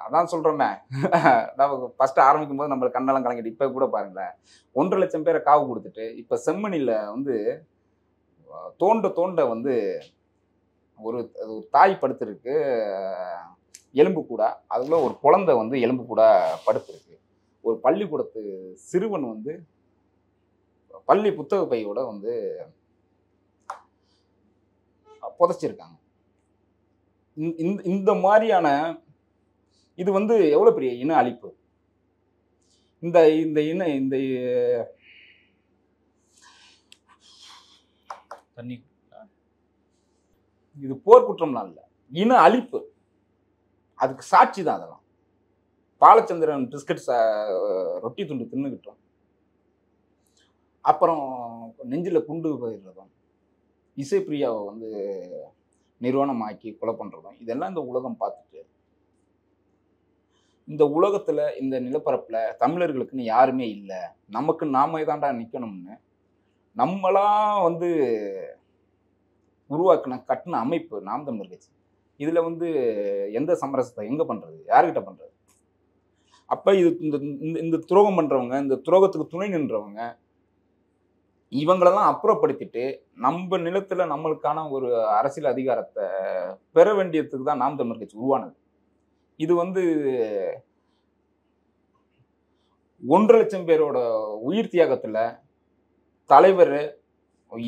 அதான் சொல்றோமே, நம்ம ஃபர்ஸ்ட் ஆரம்பிக்கும் போது நம்மளுக்கு கண்ணெல்லாம் கலங்கிட்டு. இப்ப கூட பாருங்களேன், 1.5 லட்சம் பேரை காவு கொடுத்துட்டு இப்ப செம்மணில வந்து தோண்ட வந்து ஒரு தாய் படுத்திருக்கு, எலும்பு கூட, அதுக்குள்ள ஒரு குழந்தை வந்து எலும்பு கூட படுத்திருக்கு. ஒரு பள்ளிக்கூடத்து சிறுவன் வந்து பள்ளி புத்தக பையோட வந்து புதைச்சிருக்காங்க. இந்த மாதிரியான இது வந்து எவ்வளவு பெரிய இன அழிப்பு. இந்த இந்த இன இந்த தண்ணி இது போர்க்குற்றம்லாம் இல்லை, இன அழிப்பு. அதுக்கு சாட்சி தான் அதெல்லாம். பாலச்சந்திரன் பிஸ்கட் ரொட்டி துண்டு தின்னுக்கிட்டோம், அப்புறம் நெஞ்சில் குண்டு போயிடுறதும், இசைப்பிரியாவை வந்து நிறுவனமாக்கி கொலை பண்ணுறதும், இதெல்லாம் இந்த உலகம் பார்த்துட்டு இந்த உலகத்தில் இந்த நிலப்பரப்பில் தமிழர்களுக்குன்னு யாருமே இல்லை, நமக்கு நாமே தான்டா நிற்கணும்னு நம்மளா வந்து கட்டின அமைப்பு நாம் தமிழர் கட்சி. இதில் வந்து எந்த சமரசத்தை எங்கே பண்ணுறது, யார்கிட்ட பண்ணுறது? அப்போ இது இந்த துரோகம் பண்ணுறவங்க, இந்த துரோகத்துக்கு துணை நின்றவங்க, இவங்களெல்லாம் அப்புறப்படுத்திட்டு நம்ம நிலத்தில் நம்மளுக்கான ஒரு அரசியல் அதிகாரத்தை பெற வேண்டியதுக்கு தான் நாம் தமிழர் கட்சி உருவானது. இது வந்து 1.5 லட்சம் பேரோட உயிர் தியாகத்தில் தலைவர்,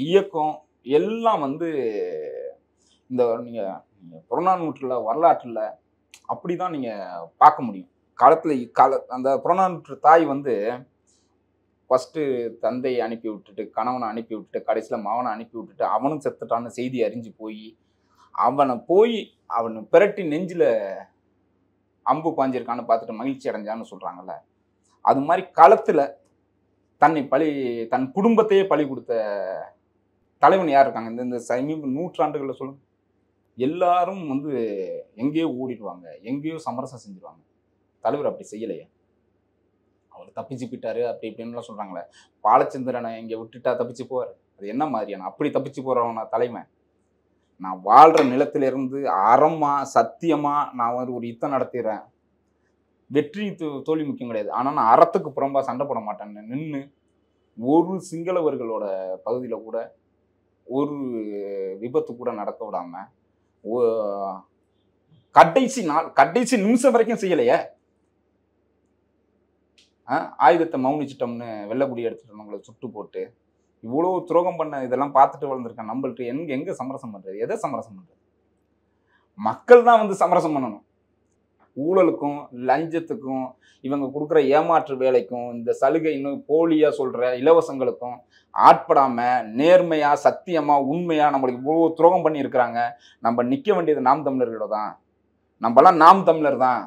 இயக்கம் எல்லாம் வந்து இந்த நீங்கள் புறநானூற்றுல வரலாற்றில் அப்படி தான் நீங்கள் பார்க்க முடியும். அந்த புறநானூற்று தாய் வந்து ஃபஸ்ட்டு தந்தையை அனுப்பி விட்டுட்டு, கணவனை அனுப்பி விட்டுட்டு, கடைசியில் மகனை அனுப்பி விட்டுட்டு, அவனும் செத்துட்டான்னு செய்தி அறிஞ்சு அவனை பிரட்டி நெஞ்சில் அம்பு பாஞ்சிருக்கான்னு பார்த்துட்டு மகிழ்ச்சி அடைஞ்சான்னு சொல்கிறாங்கல்ல, அது மாதிரி களத்தில் தன் குடும்பத்தையே பலி கொடுத்த தலைவன் யார் இருக்காங்க இந்த சமீப நூற்றாண்டுகளில் சொல்லுங்க? எல்லாரும் வந்து எங்கேயோ ஓடிடுவாங்க, எங்கேயோ சமரசம் செஞ்சிருவாங்க. தலைவர் அப்படி செய்யலையே. அவர் தப்பிச்சு போயிட்டாரு அப்படி இப்படின்லாம் சொல்றாங்களே. பாலச்சந்திரனை இங்க விட்டுட்டா தப்பிச்சு போவார்? அது என்ன மாதிரியான அப்படி தப்பிச்சு போறவன தலைமை? நான் வாழ்ற நிலத்திலிருந்து அறமா சத்தியமா நான் ஒரு யுத்தம் நடத்திடுறேன். வெற்றி தோல்வி முக்கியம் கிடையாது. ஆனா நான் அறத்துக்கு புறம்பா சண்டை போட மாட்டேன்னு நின்று ஒரு சிங்களவர்களோட பகுதியில கூட ஒரு விபத்து கூட நடக்க விடாம கடைசி நிமிஷம் வரைக்கும் செய்யலையே. ஆயுதத்தை மௌனிச்சிட்டோம்னு வெள்ளக்குடி எடுத்துட்டவங்களை சுட்டு போட்டு இவ்வளவு துரோகம் பண்ண இதெல்லாம் பார்த்துட்டு வளர்ந்துருக்கேன். நம்மள்ட்ட எங்க சமரசம் பண்றது? எதை சமரசம் பண்றது? மக்கள் தான் வந்து சமரசம் பண்ணணும். ஊழலுக்கும் லஞ்சத்துக்கும் இவங்க கொடுக்குற ஏமாற்று வேலைக்கும் இந்த சலுகை இன்னும் போலியா சொல்ற இலவசங்களுக்கும் ஆட்படாம நேர்மையா சத்தியமா உண்மையா நம்மளுக்கு இவ்வளோ துரோகம் பண்ணி இருக்கிறாங்க. நம்ம நிக்க வேண்டியது நாம் தமிழர்களோட தான். நம்மலாம் நாம் தமிழர் தான்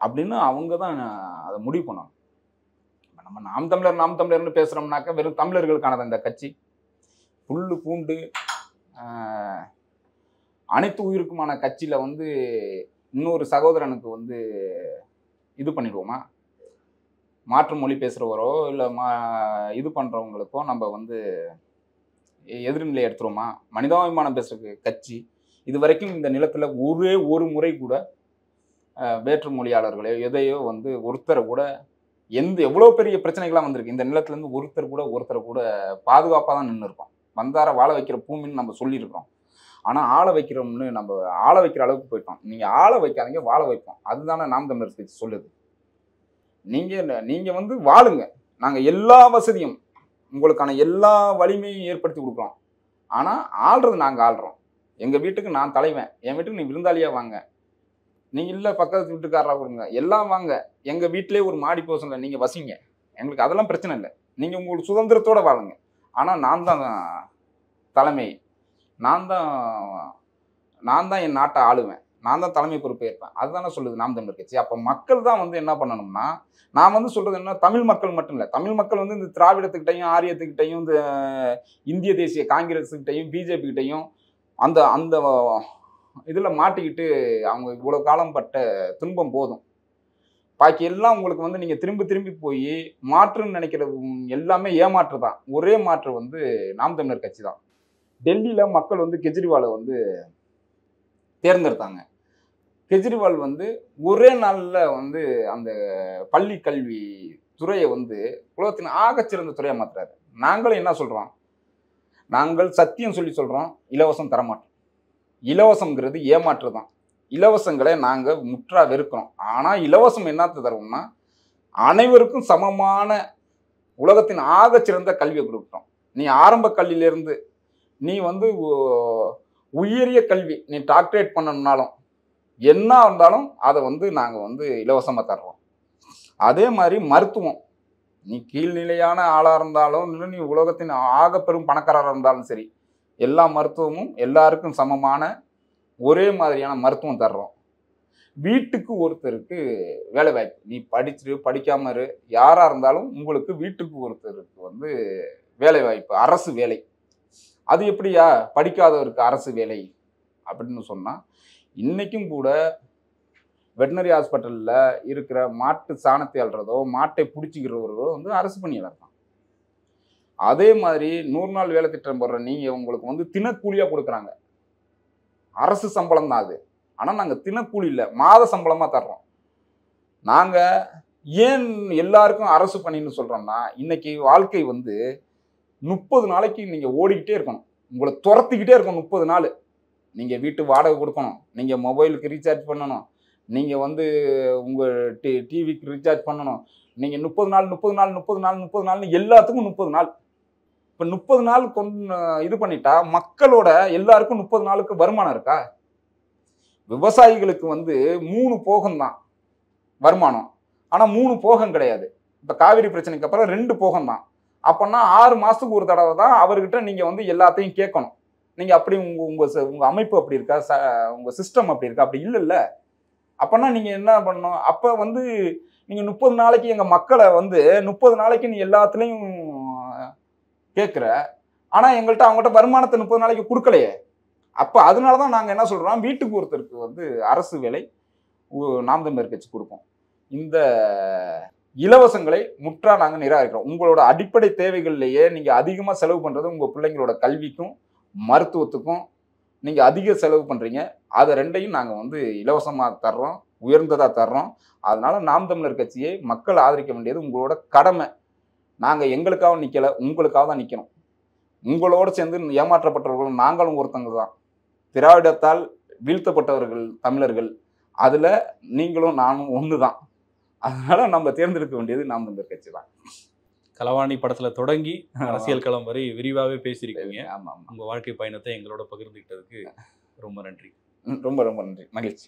அப்படின்னு அவங்க தான் அதை முடிவு பண்ணணும். நம்ம நாம் தமிழர்னு பேசுறோம்னாக்க வெறும் தமிழர்களுக்கானது இந்த கட்சி. புல்லு பூண்டு அனைத்து உயிருக்குமான கட்சியில வந்து இன்னொரு சகோதரனுக்கு வந்து இது பண்ணிடுவோமா? மாற்று மொழி பேசுறவரோ இல்லை இது பண்றவங்களுக்கோ நம்ம வந்து எதிர்நிலை எடுத்துருவோமா? மனிதாபிமானம் பேசுற கட்சி இது வரைக்கும் இந்த நிலத்துல ஒரே ஒரு முறை கூட வேற்று மொழியாளர்களோ எதையோ வந்து ஒருத்தரை கூட எவ்வளோ பெரிய பிரச்சனைகள்லாம் வந்திருக்கு. இந்த நிலத்துலேருந்து ஒருத்தரை கூட பாதுகாப்பாக தான் நின்று இருக்கோம். வந்தார வாழ வைக்கிற பூமின்னு நம்ம சொல்லியிருக்கிறோம். ஆனால் ஆள வைக்கிறோம்னு நம்ம ஆள வைக்கிற அளவுக்கு போயிட்டோம். நீங்கள் ஆள வைக்காதீங்க, வாழ வைப்போம். அதுதானே நாம் தமிழர் கட்சி சொல்லுது. நீங்கள் வந்து வாழுங்க, நாங்கள் எல்லா வசதியும் உங்களுக்கான எல்லா வலிமையும் ஏற்படுத்தி கொடுக்குறோம். ஆனால் ஆள்றது நாங்கள் ஆள்றோம். எங்கள் வீட்டுக்கு நான் தலைவன், என் வீட்டுக்கு நீ விருந்தாளியாக வாங்க. நீங்கள் இல்லை பக்கத்து வீட்டுக்காரராக கொடுங்க, எல்லாம் வாங்க. எங்கள் வீட்டிலே ஒரு மாடி போசனில் நீங்கள் வசிங்க, எங்களுக்கு அதெல்லாம் பிரச்சனை இல்லை. நீங்கள் உங்களுக்கு சுதந்திரத்தோடு வாழுங்க. ஆனால் நான் தான் தலைமை, நான் தான் என் நாட்டை ஆளுவேன், நான் தான் தலைமை பொறுப்பே இருப்பேன். அதுதானே சொல்லுது நாம் தமிழர் கட்சி. அப்போ மக்கள் தான் வந்து என்ன பண்ணணும்னா, நான் வந்து சொல்கிறது என்ன, தமிழ் மக்கள் மட்டும் இல்லை, தமிழ் மக்கள் வந்து இந்த திராவிடத்துக்கிட்டையும் ஆரியத்துக்கிட்டையும் இந்த இந்திய தேசிய காங்கிரஸுக்கிட்டையும் பிஜேபிக்கிட்டையும் அந்த அந்த இதில் மாட்டிக்கிட்டு அவங்க இவ்வளோ காலம் பட்ட துன்பம் போதும். பாக்கி எல்லாம் உங்களுக்கு வந்து நீங்கள் திரும்பி போய் மாற்றுன்னு நினைக்கிறது எல்லாமே ஏமாற்று தான். ஒரே மாற்று வந்து நாம் தமிழர் கட்சி தான். டெல்லியில் மக்கள் வந்து கெஜ்ரிவாலை வந்து தேர்ந்தெடுத்தாங்க. கெஜ்ரிவால் வந்து ஒரே நாளில் வந்து அந்த பள்ளி கல்வி துறையை வந்து உலகத்தின் ஆகச்சிறந்த துறையை மாற்றுறாரு. நாங்களும் என்ன சொல்கிறோம், நாங்கள் சத்தியம் சொல்லி சொல்கிறோம், இலவசம் தரமாட்டோம். இலவசம்ங்கிறது ஏமாற்று தான். இலவசங்களை நாங்கள் முற்றா வெறுக்கிறோம். ஆனால் இலவசம் என்னத்தை தருவோம்னா, அனைவருக்கும் சமமான உலகத்தின் ஆகச்சிறந்த கல்வியை கொடுக்குறோம். நீ ஆரம்ப கல்வியிலேருந்து நீ வந்து உயரிய கல்வி, நீ டாக்டரேட் பண்ணணும்னாலும் என்ன இருந்தாலும் அதை வந்து நாங்கள் வந்து இலவசமாக தர்றோம். அதே மாதிரி மருத்துவம், நீ கீழ்நிலையான ஆளாக இருந்தாலும் இல்லை நீ உலகத்தின் ஆகப்பெரும் பணக்காரராக இருந்தாலும் சரி, எல்லா மருத்துவமும் எல்லாருக்கும் சமமான ஒரே மாதிரியான மருத்துவம் தர்றோம். வீட்டுக்கு ஒருத்தருக்கு வேலை வாய்ப்பு, நீ படிச்சுட்டு படிக்காம இரு, யாராக இருந்தாலும் உங்களுக்கு வீட்டுக்கு ஒருத்தருக்கு வந்து வேலை வாய்ப்பு, அரசு வேலை. அது எப்படியா படிக்காதவருக்கு அரசு வேலை அப்படின்னு சொன்னால், இன்றைக்கும் கூட வெட்டினரி ஹாஸ்பிட்டலில் இருக்கிற மாட்டு சாணத்தை அல்றதோ மாட்டை பிடிச்சிக்கிறவர்களோ வந்து அரசு பணியாளர் தான். அதே மாதிரி 100 நாள் வேலை திட்டம் போடுற நீங்கள் உங்களுக்கு வந்து தினக்கூலியாக கொடுக்குறாங்க. அரசு சம்பளம் தான் அது. ஆனால் நாங்கள் தினக்கூலி இல்லை, மாத சம்பளமாக தர்றோம். நாங்கள் ஏன் எல்லாருக்கும் அரசு பணின்னு சொல்கிறோம்னா, இன்னைக்கு வாழ்க்கை வந்து 30 நாளைக்கு நீங்கள் ஓடிக்கிட்டே இருக்கணும், உங்களை துரத்திக்கிட்டே இருக்கணும். 30 நாள் நீங்கள் வீட்டு வாடகை கொடுக்கணும், நீங்கள் மொபைலுக்கு ரீசார்ஜ் பண்ணணும், நீங்கள் வந்து உங்கள் டிவிக்கு ரீசார்ஜ் பண்ணணும். நீங்கள் 30 நாள்னு எல்லாத்துக்கும் 30 நாள். இப்போ 30 நாள் இது பண்ணிட்டா மக்களோட எல்லாருக்கும் 30 நாளுக்கு வருமானம் இருக்கா? விவசாயிகளுக்கு வந்து 3 போகம் தான் வருமானம். ஆனால் 3 போகம் கிடையாது. இப்போ காவிரி பிரச்சனைக்கு அப்புறம் 2 போகம் தான். அப்போனா 6 மாதத்துக்கு ஒரு தடவை தான் அவர்கிட்ட நீங்கள் வந்து எல்லாத்தையும் கேட்கணும். நீங்கள் அப்படி உங்கள் அமைப்பு அப்படி இருக்கா, உங்கள் சிஸ்டம் அப்படி இருக்கா? அப்படி இல்லைல்ல. அப்போனா நீங்கள் என்ன பண்ணணும், அப்போ வந்து நீங்கள் 30 நாளைக்கு எங்கள் மக்களை வந்து 30 நாளைக்கு நீ எல்லாத்துலேயும் கேட்குற, ஆனால் எங்கள்கிட்ட அவங்கள்ட்ட வருமானத்தை 30 நாளைக்கு கொடுக்கலையே. அப்போ அதனால தான் நாங்கள் என்ன சொல்கிறோம், வீட்டுக்கு ஒருத்தருக்கு வந்து அரசு வேலை நாம் தமிழர் கட்சி கொடுப்போம். இந்த இலவசங்களை முற்றா நாங்கள் நிராகரிக்கிறோம். உங்களோட அடிப்படை தேவைகள்லேயே நீங்கள் அதிகமாக செலவு பண்ணுறது உங்கள் பிள்ளைங்களோட கல்விக்கும் மருத்துவத்துக்கும் நீங்கள் அதிக செலவு பண்ணுறீங்க. அதை ரெண்டையும் நாங்கள் வந்து இலவசமாக தர்றோம், உயர்ந்ததாக தர்றோம். அதனால நாம் தமிழர் கட்சியை மக்கள் ஆதரிக்க வேண்டியது உங்களோட கடமை. நாங்கள் எங்களுக்காக நிற்கலை, உங்களுக்காக தான் நிற்கணும். உங்களோடு சேர்ந்து ஏமாற்றப்பட்டவர்களும் நாங்களும் ஒருத்தங்க தான். திராவிடத்தால் வீழ்த்தப்பட்டவர்கள் தமிழர்கள், அதில் நீங்களும் நானும் ஒன்று தான். அதனால நம்ம தேர்ந்தெடுக்க வேண்டியது நாம் தமிழர் கட்சி தான். களவாணி படத்துல தொடங்கி அரசியல் களம் வரை விரிவாகவே பேசியிருக்கீங்க. ஆமாம், உங்க வாழ்க்கை பயணத்தை எங்களோட பகிர்ந்துக்கிட்டதுக்கு ரொம்ப நன்றி. ரொம்ப ரொம்ப நன்றி, மகிழ்ச்சி.